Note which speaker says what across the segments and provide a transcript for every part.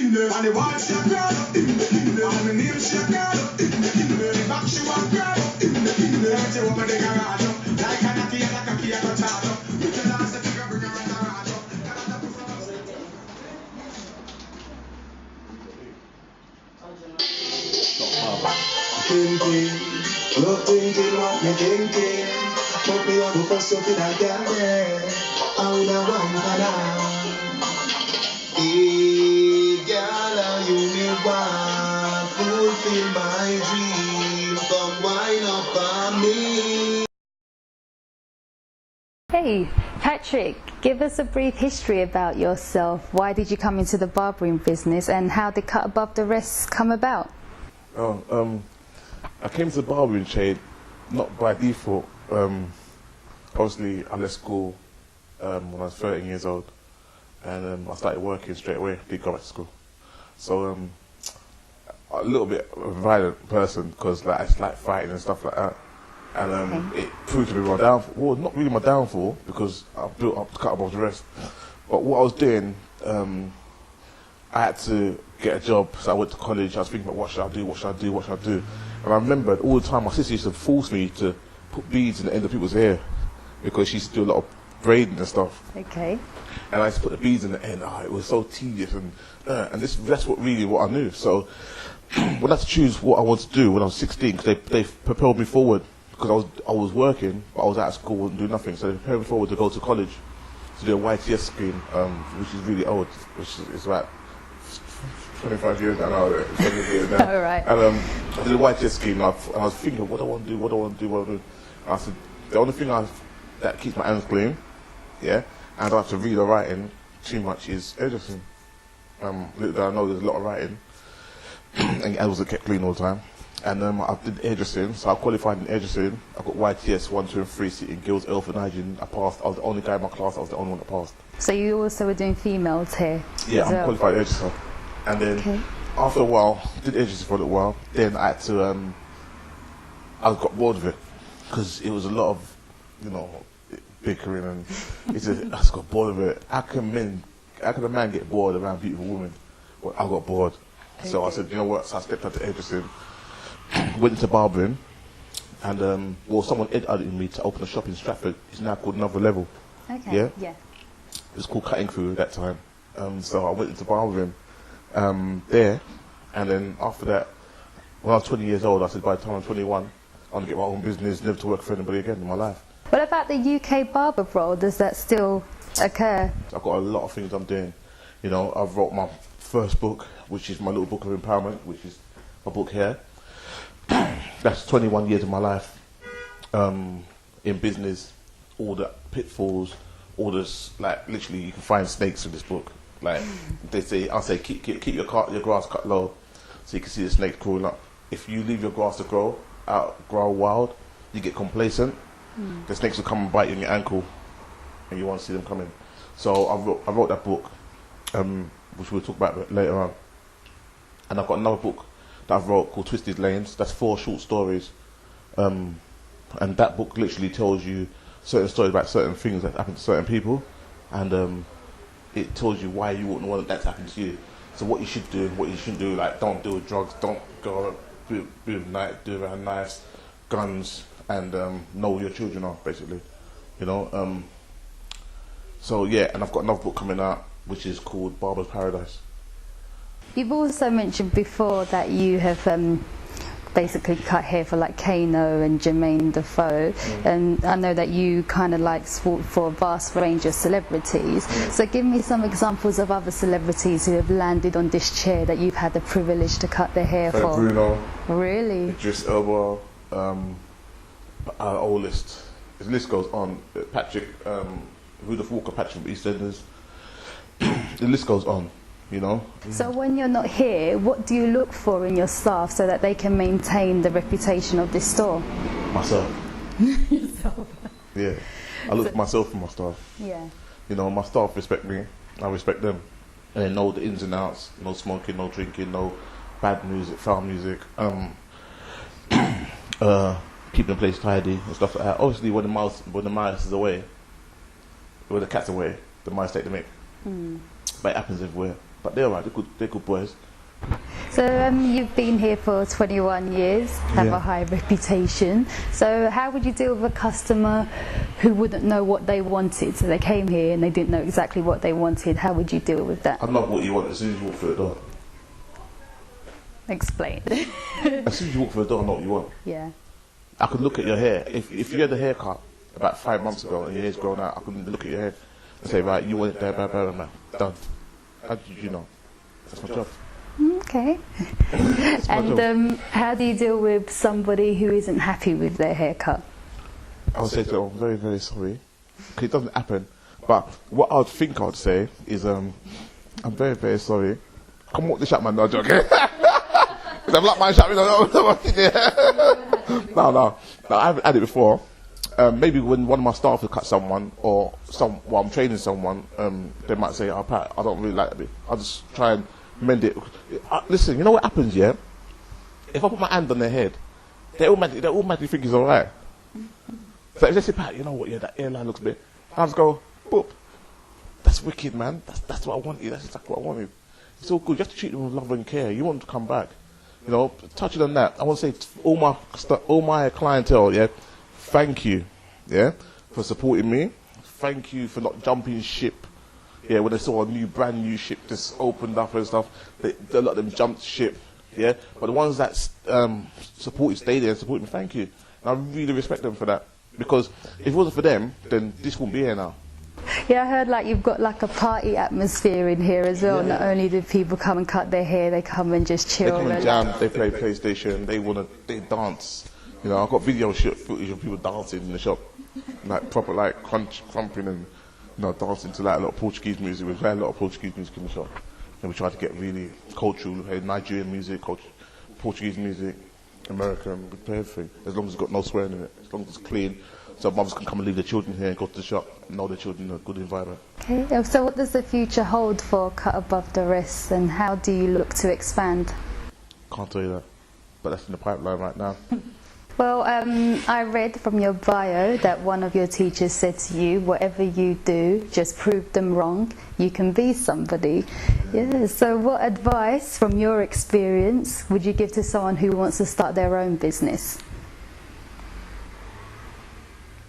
Speaker 1: And the wall she a crawl up, and the name she a crawl up, the back she walk crawl up, every woman they garage up, like a key and a key and a charge up. Michela said to bring her in the garage up. Thinking, love thinking what me thinking, but me a go bust up in a garden. I woulda wine for now. Hey, girl, you me want fulfill my dream. Come wine up on me.
Speaker 2: Hey, Patrick, give us a brief history about yourself. Why did you come into the barbering business, and how did Cut Above the Rest come about?
Speaker 3: I came to the barbering trade not by default. Obviously, I left school when I was 13 years old, and I started working straight away. Didn't go back to school. So a little bit of a violent person, because like, I just like fighting and stuff like that. And it proved to be my downfall. Well, not really my downfall, because I built up to Cut Above the Rest. But what I was doing, I had to get a job, so I went to college. I was thinking about what should I do. And I remembered all the time my sister used to force me to put beads in the end of people's hair, because she used to do a lot of braiding and stuff.
Speaker 2: Okay.
Speaker 3: And I used to put the beads in the end. Oh, it was so tedious, and that's what I knew. So when I had to choose what I wanted to do when I was 16, because they propelled me forward, because I was working, but I was out of school and doing nothing. So they propelled me forward to go to college to do a YTS scheme, which is really old, which is about 25 years now.
Speaker 2: All right.
Speaker 3: And I did a YTS scheme, and I was thinking, what do I want to do? And I said, the only thing that keeps my hands clean, yeah, and I don't have to read or writing too much, is hairdressing. Little did I know there's a lot of writing, and I wasn't kept clean all the time. And I did hairdressing, so I qualified in hairdressing. I got YTS 1, 2 and 3 sitting Guilds, Health and Hygiene. I passed. I was the only guy in my class. I was the only one that passed.
Speaker 2: So you also were doing females hair?
Speaker 3: Yeah, I'm qualified hairdresser. And then after a while, did hairdressing for a little while. Then I had to. I got bored of it, because it was a lot of, bickering, and I just got bored of it. How can a man get bored around beautiful women? Well, I got bored. So I said, you know what? So I stepped out to hairdressing, went into barbering, and someone headhunted me to open a shop in Stratford. It's now called Another Level.
Speaker 2: Okay. Yeah.
Speaker 3: It was called Cutting Through at that time. So I went into barbering there, and then after that, when I was 20 years old, I said by the time I'm 21, I want to get my own business, never to work for anybody again in my life.
Speaker 2: What about the UK barber role? Does that still occur?
Speaker 3: I've got a lot of things I'm doing. I've wrote my first book, which is my little book of empowerment, which is my book here. That's 21 years of my life in business, all the pitfalls, all this, like, literally you can find snakes in this book. Like they say, I'll say keep your grass cut low, so you can see the snakes crawling up. If you leave your grass to grow wild, you get complacent. The snakes will come and bite you in your ankle, and you won't see them coming. So I wrote that book, which we'll talk about later on. And I've got another book that I've wrote called Twisted Lanes. That's 4 short stories, and that book literally tells you certain stories about certain things that happen to certain people, and it tells you why you wouldn't want that to happen to you. So what you should do and what you shouldn't do, like don't do drugs, don't go do around knives, guns, and know who your children are, basically. So yeah, and I've got another book coming out which is called Barbers Paradise.
Speaker 2: You've also mentioned before that you have basically cut hair for like Kano and Jermaine Defoe, and I know that you kind of like fought for a vast range of celebrities. So give me some examples of other celebrities who have landed on this chair that you've had the privilege to cut their hair for.
Speaker 3: Bruno.
Speaker 2: Really?
Speaker 3: Idris Elba, our whole list. The list goes on. Patrick, Rudolph Walker, Patrick from EastEnders. The list goes on.
Speaker 2: So when you're not here, what do you look for in your staff so that they can maintain the reputation of this store?
Speaker 3: Myself.
Speaker 2: Yourself?
Speaker 3: Yeah. I look for myself and my staff.
Speaker 2: Yeah.
Speaker 3: My staff respect me, I respect them. And they know the ins and outs, no smoking, no drinking, no bad music, foul music. Keeping the place tidy and stuff like that. Obviously when the mice is away, when the cat's away, the mice take the mick. But it happens everywhere. But they're alright. They're good boys.
Speaker 2: So you've been here for 21 years, have
Speaker 3: Yeah.
Speaker 2: a high reputation. So how would you deal with a customer who wouldn't know what they wanted? So they came here and they didn't know exactly what they wanted. How would you deal with that?
Speaker 3: I know what you want as soon as you walk through the door.
Speaker 2: Explain.
Speaker 3: As soon as you walk through the door, I know what you want.
Speaker 2: Yeah.
Speaker 3: I could look at your hair. If you had a haircut about 5 months ago and your hair's grown out, I could look at your hair and say, right, you want it there, man. Done. How did you know? That's my job.
Speaker 2: Okay.
Speaker 3: That's my job.
Speaker 2: And how do you deal with somebody who isn't happy with their haircut?
Speaker 3: I would say to them, I'm very, very sorry. 'Cause it doesn't happen. But what I would think I'd say is, I'm very, very sorry. Come walk the shop, man. No, I'm joking. I'm like my shop, you know. No, I haven't had it before. Maybe when one of my staff will cut someone, or while I'm training someone, they might say, "Oh, Pat, I don't really like that bit." I'll just try and mend it. Listen, you know what happens, yeah? If I put my hand on their head, they automatically think it's alright. So if they say, "Pat, you know what? Yeah, that hairline looks a bit." I just go, "Boop, that's wicked, man. That's what I wanted. That's exactly what I wanted." It's all good. You have to treat them with love and care. You want them to come back. You know, touching on that, I want to say to all my clientele, yeah, thank you, yeah, for supporting me. Thank you for not jumping ship. Yeah, when they saw a brand new ship just opened up and stuff, a lot of them jumped ship. Yeah, but the ones that supported, stayed there and supported me, thank you. And I really respect them for that, because if it wasn't for them, then this wouldn't be here now.
Speaker 2: Yeah, I heard like you've got like a party atmosphere in here as well.
Speaker 3: Yeah.
Speaker 2: Not only do people come and cut their hair, they come and just chill.
Speaker 3: They come and jam, they play PlayStation, they dance. You know, I've got video footage of people dancing in the shop, like proper like crumping and dancing to like a lot of Portuguese music. We play a lot of Portuguese music in the shop, and we try to get really cultural. We play Nigerian music, Portuguese music, American. We play everything as long as it's got no swearing in it, as long as it's clean. So mothers can come and leave their children here and go to the shop, know their children in a good environment.
Speaker 2: Okay, so what does the future hold for Cut Above the Wrist, and how do you look to expand?
Speaker 3: Can't tell you that, but that's in the pipeline right now.
Speaker 2: Well, I read from your bio that one of your teachers said to you, whatever you do, just prove them wrong. You can be somebody. Yeah, so what advice from your experience would you give to someone who wants to start their own business?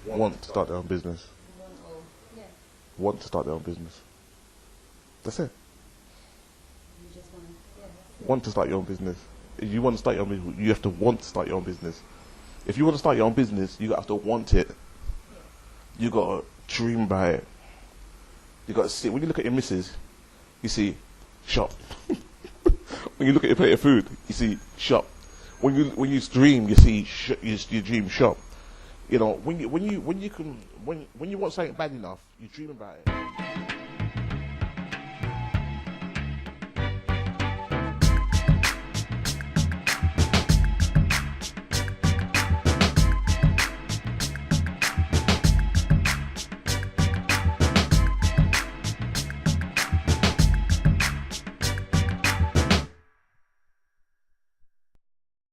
Speaker 3: Want to start their own business. Want to start their own business. That's it. Want to start your own business. If you want to start your own business, you have to want to start your own business. If you want to start your own business, you have to want it. You got to dream about it. You got to see. When you look at your missus, you see shop. When you look at your plate of food, you see shop. When you dream, you see you dream shop. You know, when you want something bad enough, you dream about it.